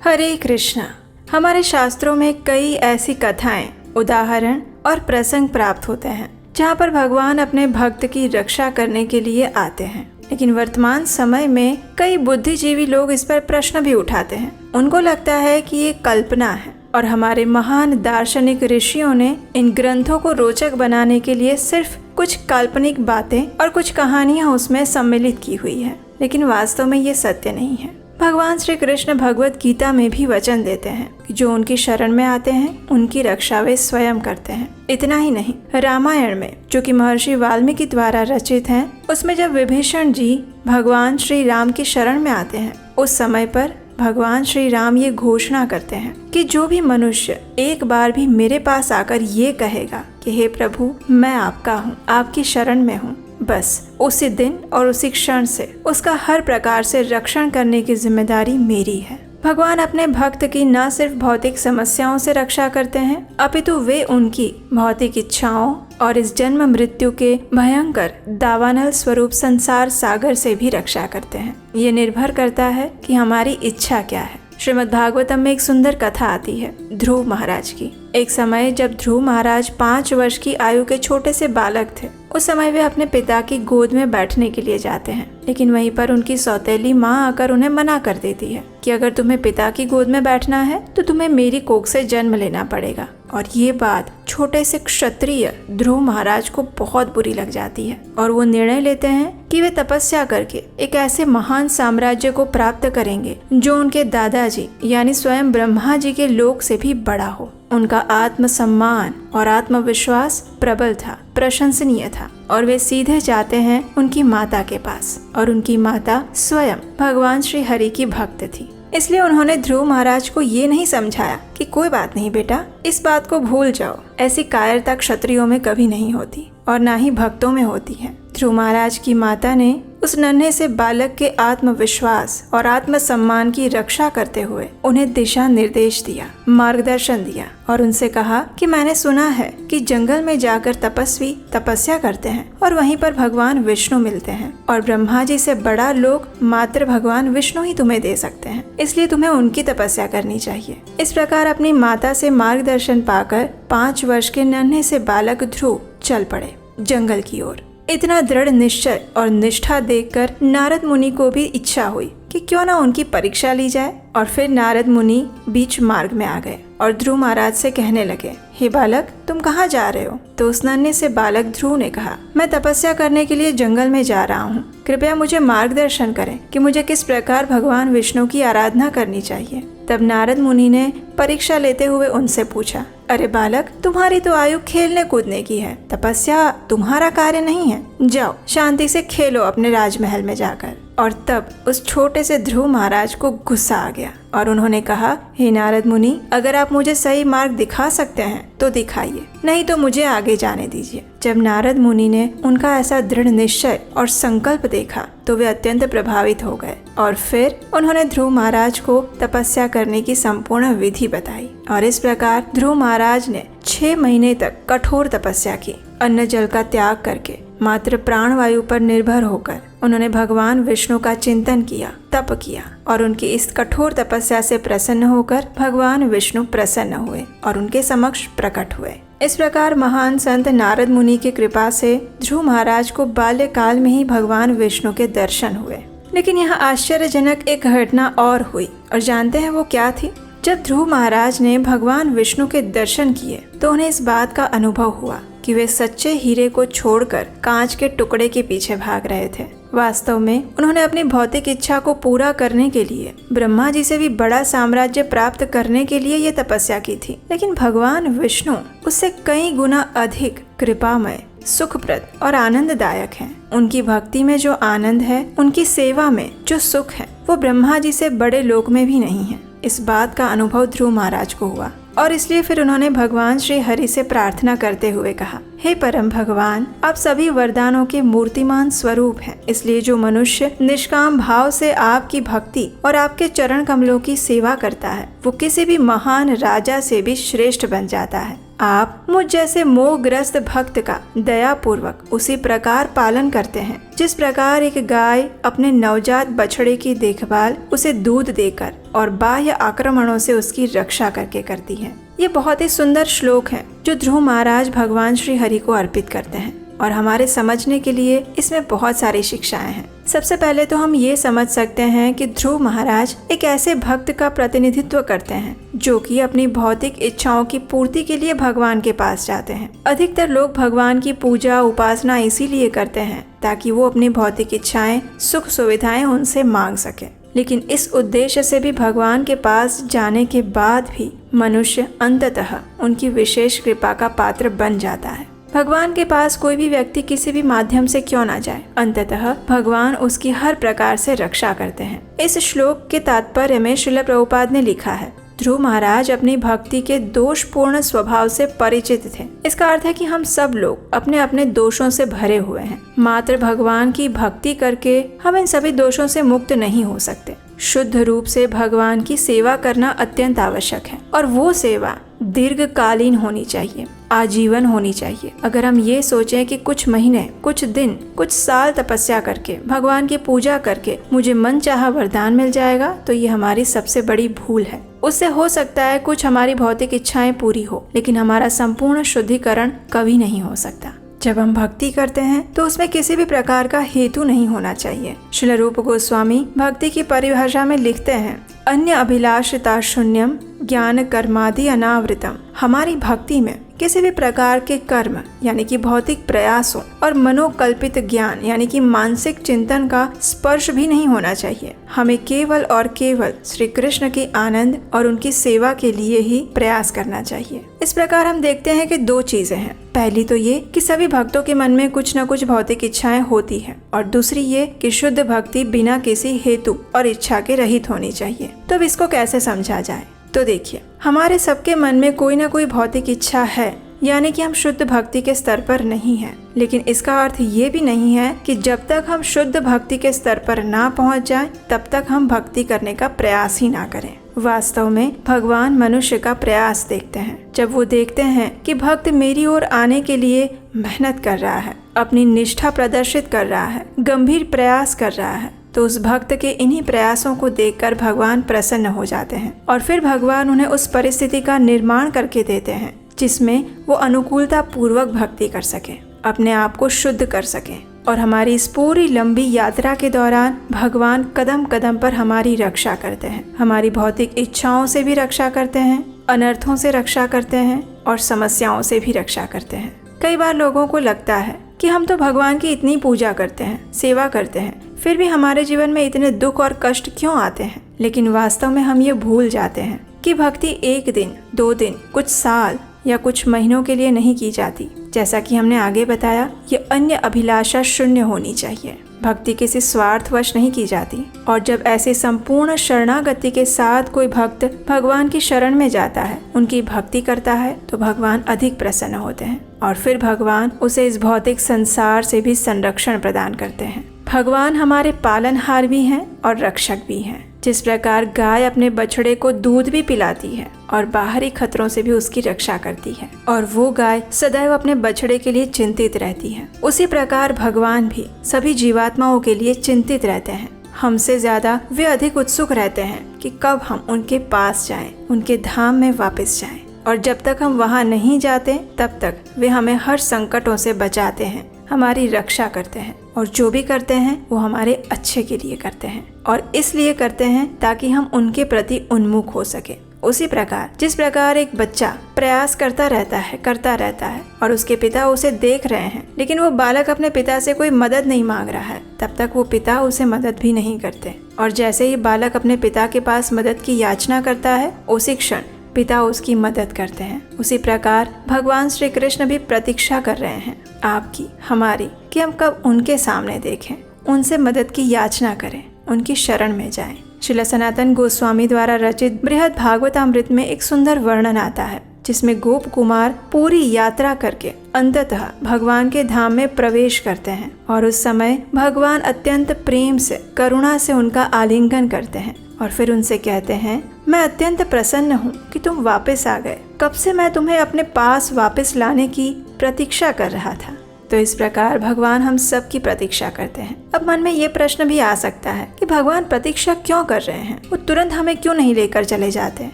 हरे कृष्णा। हमारे शास्त्रों में कई ऐसी कथाएं, उदाहरण और प्रसंग प्राप्त होते हैं जहाँ पर भगवान अपने भक्त की रक्षा करने के लिए आते हैं। लेकिन वर्तमान समय में कई बुद्धिजीवी लोग इस पर प्रश्न भी उठाते हैं। उनको लगता है कि ये कल्पना है और हमारे महान दार्शनिक ऋषियों ने इन ग्रंथों को रोचक बनाने के लिए सिर्फ कुछ काल्पनिक बातें और कुछ कहानियां उसमें सम्मिलित की हुई है। लेकिन वास्तव में ये सत्य नहीं है। भगवान श्री कृष्ण भगवत गीता में भी वचन देते हैं कि जो उनकी शरण में आते हैं उनकी रक्षा वे स्वयं करते हैं। इतना ही नहीं, रामायण में जो कि महर्षि वाल्मीकि द्वारा रचित है, उसमें जब विभीषण जी भगवान श्री राम की शरण में आते हैं उस समय पर भगवान श्री राम ये घोषणा करते हैं कि जो भी मनुष्य एक बार भी मेरे पास आकर ये कहेगा कि हे प्रभु, मैं आपका हूँ, आपकी शरण में हूँ, बस उसी दिन और उसी क्षण से उसका हर प्रकार से रक्षण करने की जिम्मेदारी मेरी है। भगवान अपने भक्त की न सिर्फ भौतिक समस्याओं से रक्षा करते हैं, अपितु वे उनकी भौतिक इच्छाओं और इस जन्म मृत्यु के भयंकर दावानल स्वरूप संसार सागर से भी रक्षा करते हैं। ये निर्भर करता है कि हमारी इच्छा क्या है। श्रीमद् भागवतम में एक सुंदर कथा आती है ध्रुव महाराज की। एक समय जब ध्रुव महाराज 5 वर्ष की आयु के छोटे से बालक थे, उस समय वे अपने पिता की गोद में बैठने के लिए जाते हैं। लेकिन वहीं पर उनकी सौतेली माँ आकर उन्हें मना कर देती है कि अगर तुम्हें पिता की गोद में बैठना है तो तुम्हें मेरी कोख से जन्म लेना पड़ेगा। और ये बात छोटे से क्षत्रिय ध्रुव महाराज को बहुत बुरी लग जाती है और वो निर्णय लेते हैं कि वे तपस्या करके एक ऐसे महान साम्राज्य को प्राप्त करेंगे जो उनके दादाजी यानी स्वयं ब्रह्मा जी के लोक से भी बड़ा हो। उनका आत्मसम्मान और आत्मविश्वास प्रबल था, प्रशंसनीय था और वे सीधे जाते हैं उनकी माता के पास। और उनकी माता स्वयं भगवान श्री हरि की भक्त थी। इसलिए उन्होंने ध्रुव महाराज को ये नहीं समझाया कि कोई बात नहीं बेटा, इस बात को भूल जाओ। ऐसी कायरता क्षत्रियों में कभी नहीं होती और ना ही भक्तों में होती है। ध्रुव महाराज की माता ने उस नन्हे से बालक के आत्मविश्वास और आत्मसम्मान की रक्षा करते हुए उन्हें दिशा निर्देश दिया, मार्गदर्शन दिया और उनसे कहा कि मैंने सुना है कि जंगल में जाकर तपस्वी तपस्या करते हैं और वहीं पर भगवान विष्णु मिलते हैं और ब्रह्मा जी से बड़ा लोक मात्र भगवान विष्णु ही तुम्हें दे सकते हैं, इसलिए तुम्हें उनकी तपस्या करनी चाहिए। इस प्रकार अपनी माता से मार्गदर्शन पाकर 5 वर्ष के नन्हे से बालक ध्रुव चल पड़े जंगल की ओर। इतना दृढ़ निश्चय और निष्ठा देखकर नारद मुनि को भी इच्छा हुई कि क्यों ना उनकी परीक्षा ली जाए। और फिर नारद मुनि बीच मार्ग में आ गए और ध्रुव महाराज से कहने लगे, हे बालक, तुम कहाँ जा रहे हो? तो उस नन्हे से बालक ध्रुव ने कहा, मैं तपस्या करने के लिए जंगल में जा रहा हूँ। कृपया मुझे मार्गदर्शन करें कि मुझे किस प्रकार भगवान विष्णु की आराधना करनी चाहिए। तब नारद मुनि ने परीक्षा लेते हुए उनसे पूछा, अरे बालक, तुम्हारी तो आयु खेलने कूदने की है, तपस्या तुम्हारा कार्य नहीं है। जाओ शांति से खेलो अपने राजमहल में जाकर। और तब उस छोटे से ध्रुव महाराज को गुस्सा आ गया और उन्होंने कहा, हे नारद मुनि, अगर आप मुझे सही मार्ग दिखा सकते हैं तो दिखाइए, नहीं तो मुझे आगे जाने दीजिए। जब नारद मुनि ने उनका ऐसा दृढ़ निश्चय और संकल्प देखा तो वे अत्यंत प्रभावित हो गए और फिर उन्होंने ध्रुव महाराज को तपस्या करने की संपूर्ण विधि बताई। और इस प्रकार ध्रुव महाराज ने 6 महीने तक कठोर तपस्या की। अन्न जल का त्याग करके मात्र प्राणवायु पर निर्भर होकर उन्होंने भगवान विष्णु का चिंतन किया, तप किया और उनकी इस कठोर तपस्या से प्रसन्न होकर भगवान विष्णु प्रसन्न हुए और उनके समक्ष प्रकट हुए। इस प्रकार महान संत नारद मुनि की कृपा से ध्रुव महाराज को बाल्यकाल में ही भगवान विष्णु के दर्शन हुए। लेकिन यहाँ आश्चर्यजनक एक घटना और हुई और जानते हैं वो क्या थी? जब ध्रुव महाराज ने भगवान विष्णु के दर्शन किए तो उन्हें इस बात का अनुभव हुआ कि वे सच्चे हीरे को छोड़कर कांच के टुकड़े के पीछे भाग रहे थे। वास्तव में उन्होंने अपनी भौतिक इच्छा को पूरा करने के लिए ब्रह्मा जी से भी बड़ा साम्राज्य प्राप्त करने के लिए ये तपस्या की थी। लेकिन भगवान विष्णु उससे कई गुना अधिक कृपामय, सुखप्रद और आनंददायक हैं। उनकी भक्ति में जो आनंद है, उनकी सेवा में जो सुख है, वो ब्रह्मा जी से बड़े लोक में भी नहीं है। इस बात का अनुभव ध्रुव महाराज को हुआ और इसलिए फिर उन्होंने भगवान श्री हरि से प्रार्थना करते हुए कहा, हे परम भगवान, आप सभी वरदानों के मूर्तिमान स्वरूप हैं, इसलिए जो मनुष्य निष्काम भाव से आपकी भक्ति और आपके चरण कमलों की सेवा करता है वो किसी भी महान राजा से भी श्रेष्ठ बन जाता है। आप मुझ जैसे मोहग्रस्त भक्त का दयापूर्वक उसी प्रकार पालन करते हैं जिस प्रकार एक गाय अपने नवजात बछड़े की देखभाल उसे दूध देकर और बाह्य आक्रमणों से उसकी रक्षा करके करती है। ये बहुत ही सुंदर श्लोक है जो ध्रुव महाराज भगवान श्री हरि को अर्पित करते हैं और हमारे समझने के लिए इसमें बहुत सारी शिक्षाएं हैं। सबसे पहले तो हम ये समझ सकते हैं कि ध्रुव महाराज एक ऐसे भक्त का प्रतिनिधित्व करते हैं जो कि अपनी भौतिक इच्छाओं की पूर्ति के लिए भगवान के पास जाते हैं। अधिकतर लोग भगवान की पूजा उपासना इसीलिए करते हैं ताकि वो अपनी भौतिक इच्छाएं सुख सुविधाएं उनसे मांग सके, लेकिन इस उद्देश्य से भी भगवान के पास जाने के बाद भी मनुष्य अंततः उनकी विशेष कृपा का पात्र बन जाता है। भगवान के पास कोई भी व्यक्ति किसी भी माध्यम से क्यों ना जाए, अंततः भगवान उसकी हर प्रकार से रक्षा करते हैं। इस श्लोक के तात्पर्य में श्रील प्रभुपाद ने लिखा है, ध्रुव महाराज अपनी भक्ति के दोषपूर्ण स्वभाव से परिचित थे। इसका अर्थ है कि हम सब लोग अपने अपने दोषों से भरे हुए हैं। मात्र भगवान की भक्ति करके हम इन सभी दोषों से मुक्त नहीं हो सकते। शुद्ध रूप से भगवान की सेवा करना अत्यंत आवश्यक है और वो सेवा दीर्घकालीन होनी चाहिए, आजीवन होनी चाहिए। अगर हम ये सोचें कि कुछ महीने, कुछ दिन, कुछ साल तपस्या करके भगवान की पूजा करके मुझे मनचाहा वरदान मिल जाएगा, तो ये हमारी सबसे बड़ी भूल है। उससे हो सकता है कुछ हमारी भौतिक इच्छाएं पूरी हो, लेकिन हमारा संपूर्ण शुद्धिकरण कभी नहीं हो सकता। जब हम भक्ति करते हैं तो उसमें किसी भी प्रकार का हेतु नहीं होना चाहिए। श्रील रूप गोस्वामी भक्ति की परिभाषा में लिखते हैं, अन्य अभिलाषिता शून्यम ज्ञान कर्मादि अनावृतम। हमारी भक्ति में किसी भी प्रकार के कर्म यानी कि भौतिक प्रयासों और मनोकल्पित ज्ञान यानी कि मानसिक चिंतन का स्पर्श भी नहीं होना चाहिए। हमें केवल और केवल श्री कृष्ण के आनंद और उनकी सेवा के लिए ही प्रयास करना चाहिए। इस प्रकार हम देखते हैं कि दो चीजें हैं। पहली तो ये कि सभी भक्तों के मन में कुछ न कुछ भौतिक इच्छाएं होती है, और दूसरी ये कि शुद्ध भक्ति बिना किसी हेतु और इच्छा के रहित होनी चाहिए। तो अब इसको कैसे समझा जाए? तो देखिए, हमारे सबके मन में कोई ना कोई भौतिक इच्छा है, यानी कि हम शुद्ध भक्ति के स्तर पर नहीं हैं। लेकिन इसका अर्थ ये भी नहीं है कि जब तक हम शुद्ध भक्ति के स्तर पर ना पहुंच जाएं, तब तक हम भक्ति करने का प्रयास ही ना करें। वास्तव में भगवान मनुष्य का प्रयास देखते हैं। जब वो देखते हैं कि भक्त मेरी ओर आने के लिए मेहनत कर रहा है, अपनी निष्ठा प्रदर्शित कर रहा है, गंभीर प्रयास कर रहा है, तो उस भक्त के इन्हीं प्रयासों को देखकर भगवान प्रसन्न हो जाते हैं और फिर भगवान उन्हें उस परिस्थिति का निर्माण करके देते हैं जिसमें वो अनुकूलता पूर्वक भक्ति कर सके, अपने आप को शुद्ध कर सके। और हमारी इस पूरी लंबी यात्रा के दौरान भगवान कदम कदम पर हमारी रक्षा करते हैं, हमारी भौतिक इच्छाओं से भी रक्षा करते हैं, अनर्थों से रक्षा करते हैं और समस्याओं से भी रक्षा करते हैं। कई बार लोगों को लगता है कि हम तो भगवान की इतनी पूजा करते हैं, सेवा करते हैं, फिर भी हमारे जीवन में इतने दुख और कष्ट क्यों आते हैं। लेकिन वास्तव में हम ये भूल जाते हैं कि भक्ति एक दिन, 2 दिन, कुछ साल या कुछ महीनों के लिए नहीं की जाती। जैसा कि हमने आगे बताया, ये अन्य अभिलाषा शून्य होनी चाहिए। भक्ति किसी स्वार्थवश नहीं की जाती। और जब ऐसे संपूर्ण शरणागति के साथ कोई भक्त भगवान की शरण में जाता है, उनकी भक्ति करता है, तो भगवान अधिक प्रसन्न होते हैं और फिर भगवान उसे इस भौतिक संसार से भी संरक्षण प्रदान करते हैं। भगवान हमारे पालनहार भी हैं और रक्षक भी हैं। जिस प्रकार गाय अपने बछड़े को दूध भी पिलाती है और बाहरी खतरों से भी उसकी रक्षा करती है, और वो गाय सदैव अपने बछड़े के लिए चिंतित रहती है, उसी प्रकार भगवान भी सभी जीवात्माओं के लिए चिंतित रहते हैं। हमसे ज्यादा वे अधिक उत्सुक रहते हैं कि कब हम उनके पास जाएं, उनके धाम में वापस जाएं। और जब तक हम वहाँ नहीं जाते, तब तक वे हमें हर संकटों से बचाते हैं, हमारी रक्षा करते हैं, और जो भी करते हैं वो हमारे अच्छे के लिए करते हैं, और इसलिए करते हैं ताकि हम उनके प्रति उन्मुख हो सके। उसी प्रकार जिस प्रकार एक बच्चा प्रयास करता रहता है और उसके पिता उसे देख रहे हैं, लेकिन वो बालक अपने पिता से कोई मदद नहीं मांग रहा है, तब तक वो पिता उसे मदद भी नहीं करते। और जैसे ही बालक अपने पिता के पास मदद की याचना करता है, उसी क्षण पिता उसकी मदद करते हैं। उसी प्रकार भगवान श्री कृष्ण भी प्रतीक्षा कर रहे हैं आपकी, हमारी, कि हम कब उनके सामने देखें, उनसे मदद की याचना करें, उनकी शरण में जाएं। श्रील सनातन गोस्वामी द्वारा रचित बृहद भागवतामृत में एक सुंदर वर्णन आता है, जिसमें गोप कुमार पूरी यात्रा करके अंततः भगवान के धाम में प्रवेश करते हैं, और उस समय भगवान अत्यंत प्रेम से, करुणा से उनका आलिंगन करते हैं और फिर उनसे कहते हैं, मैं अत्यंत प्रसन्न हूँ कि तुम वापस आ गए। कब से मैं तुम्हें अपने पास वापस लाने की प्रतीक्षा कर रहा था। तो इस प्रकार भगवान हम सब की प्रतीक्षा करते हैं। अब मन में ये प्रश्न भी आ सकता है कि भगवान प्रतीक्षा क्यों कर रहे हैं, वो तुरंत हमें क्यों नहीं लेकर चले जाते,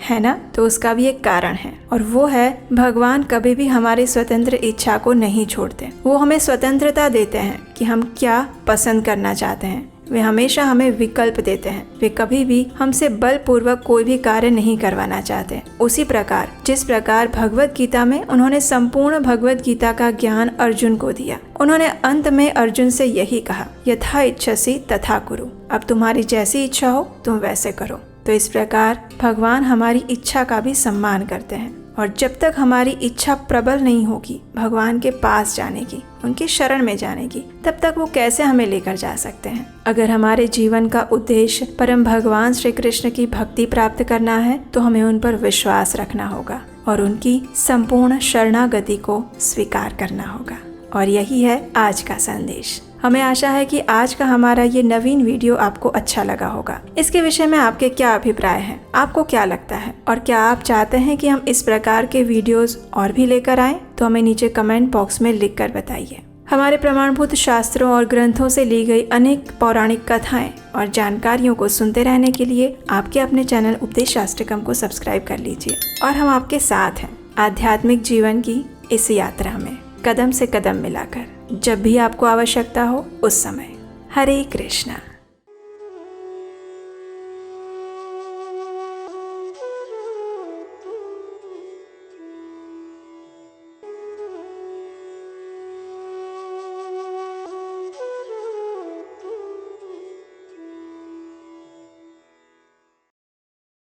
है ना? तो उसका भी एक कारण है, और वो है भगवान कभी भी हमारी स्वतंत्र इच्छा को नहीं छोड़ते। वो हमें स्वतंत्रता देते हैं कि हम क्या पसंद करना चाहते हैं। वे हमेशा हमें विकल्प देते हैं। वे कभी भी हमसे बलपूर्वक कोई भी कार्य नहीं करवाना चाहते। उसी प्रकार जिस प्रकार भगवत गीता में उन्होंने संपूर्ण भगवत गीता का ज्ञान अर्जुन को दिया, उन्होंने अंत में अर्जुन से यही कहा, यथा इच्छसि तथा कुरु। अब तुम्हारी जैसी इच्छा हो तुम वैसे करो। तो इस प्रकार भगवान हमारी इच्छा का भी सम्मान करते हैं, और जब तक हमारी इच्छा प्रबल नहीं होगी भगवान के पास जाने की, उनकी शरण में जाने की, तब तक वो कैसे हमें लेकर जा सकते हैं। अगर हमारे जीवन का उद्देश्य परम भगवान श्री कृष्ण की भक्ति प्राप्त करना है तो हमें उन पर विश्वास रखना होगा और उनकी संपूर्ण शरणागति को स्वीकार करना होगा। और यही है आज का संदेश। हमें आशा है कि आज का हमारा ये नवीन वीडियो आपको अच्छा लगा होगा। इसके विषय में आपके क्या अभिप्राय हैं? आपको क्या लगता है? और क्या आप चाहते हैं कि हम इस प्रकार के वीडियोस और भी लेकर आएं? तो हमें नीचे कमेंट बॉक्स में लिख कर बताइए। हमारे प्रमाणभूत शास्त्रों और ग्रंथों से ली गई अनेक पौराणिक कथाएं और जानकारियों को सुनते रहने के लिए आपके अपने चैनल उपदेश शास्त्रकम को सब्सक्राइब कर लीजिए। और हम आपके साथ हैं आध्यात्मिक जीवन की इस यात्रा में, कदम से कदम मिलाकर। जब भी आपको आवश्यकता हो उस समय। हरे कृष्णा।